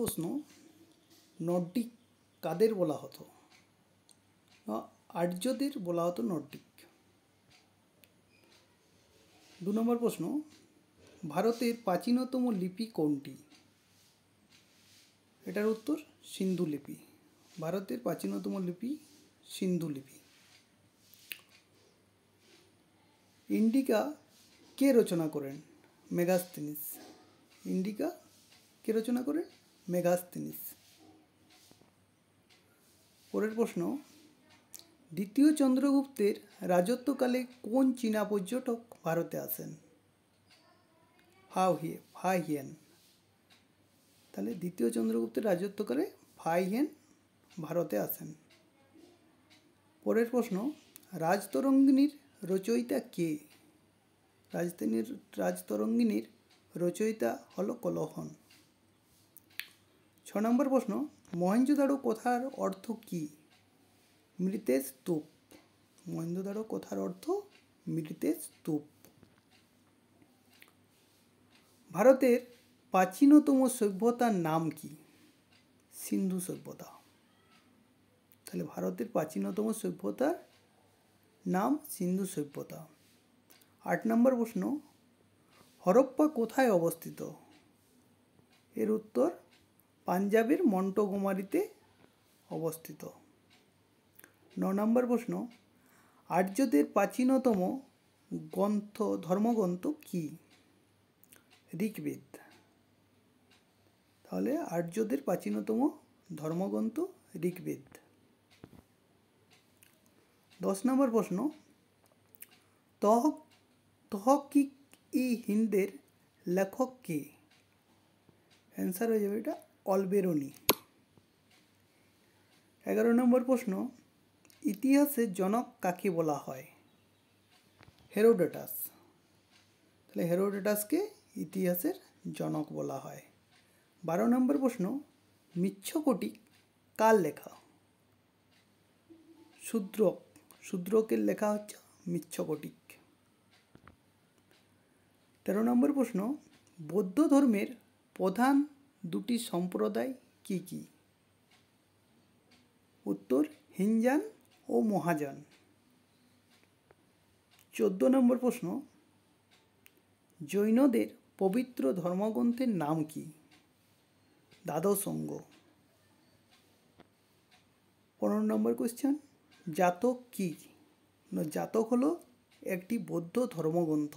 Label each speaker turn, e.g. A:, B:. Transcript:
A: প্রশ্ন, নর্ডিক কাদের বলা হতো? আর্যদের বলা হতো নর্ডিক। 2 নম্বর প্রশ্ন, ভারতের প্রাচীনতম লিপি কোনটি? এটার উত্তর সিন্ধু লিপি। ভারতের প্রাচীনতম লিপি সিন্ধু লিপি। ইন্ডিকা কে রচনা করেন? মেগাস্থিনিস। ইন্ডিকা কে রচনা করেন? মেগাস্থিনিস। পরের প্রশ্ন, দ্বিতীয় চন্দ্রগুপ্তের রাজত্বকালে কোন চীনা পর্যটক ভারতে আসেন? ফাহিয়েন। তাহলে দ্বিতীয় চন্দ্রগুপ্তের রাজত্বকালে ফাহিয়েন ভারতে আসেন। পরের প্রশ্ন, রাজতরঙ্গিনীর রচয়িতা কে? রাজতরঙ্গিনীর রচয়িতা হলো কলহন। 6 নম্বর প্রশ্ন, মহেঞ্জোদারো কথার অর্থ কি? মৃতের স্তূপ। মহেঞ্জোদারো কথার অর্থ মৃতের স্তূপ। ভারতের প্রাচীনতম সভ্যতার নাম কি? সিন্ধু সভ্যতা। তাহলে ভারতের প্রাচীনতম সভ্যতার নাম সিন্ধু সভ্যতা। 8 নম্বর প্রশ্ন, হরপ্পা কোথায় অবস্থিত? এর উত্তর পাঞ্জাবের মন্টগোমারিতে অবস্থিত। 9 নম্বর প্রশ্ন, আর্যদের প্রাচীনতম ধর্মগ্রন্থ কি? ঋগ্বেদ। তাহলে আর্যদের প্রাচীনতম ধর্মগ্রন্থ ঋগ্বেদ। 10 নম্বর প্রশ্ন, তহকিক-ই-হিন্দের লেখক কে? অ্যান্সার হয়ে যাবে এটা অলবেরনি। 11 নম্বর প্রশ্ন, ইতিহাসের জনক কাকে বলা হয়? হেরোডোটাস। তাহলে হেরোডোটাসকে ইতিহাসের জনক বলা হয়। 12 নম্বর প্রশ্ন, মৃচ্ছকটিক কার লেখা? শূদ্রকের লেখা হচ্ছে মৃচ্ছকটিক। 13 নম্বর প্রশ্ন, বৌদ্ধ ধর্মের প্রধান 2টি সম্প্রদায় কি কি? উত্তর হিনজান ও মহাযান। 14 নম্বর প্রশ্ন, জৈনদের পবিত্র ধর্মগ্রন্থের নাম কি? দ্বাদশঙ্গ। 15 নম্বর কোয়েশ্চেন, জাতক কি? জাতক হলো একটি বৌদ্ধ ধর্মগ্রন্থ।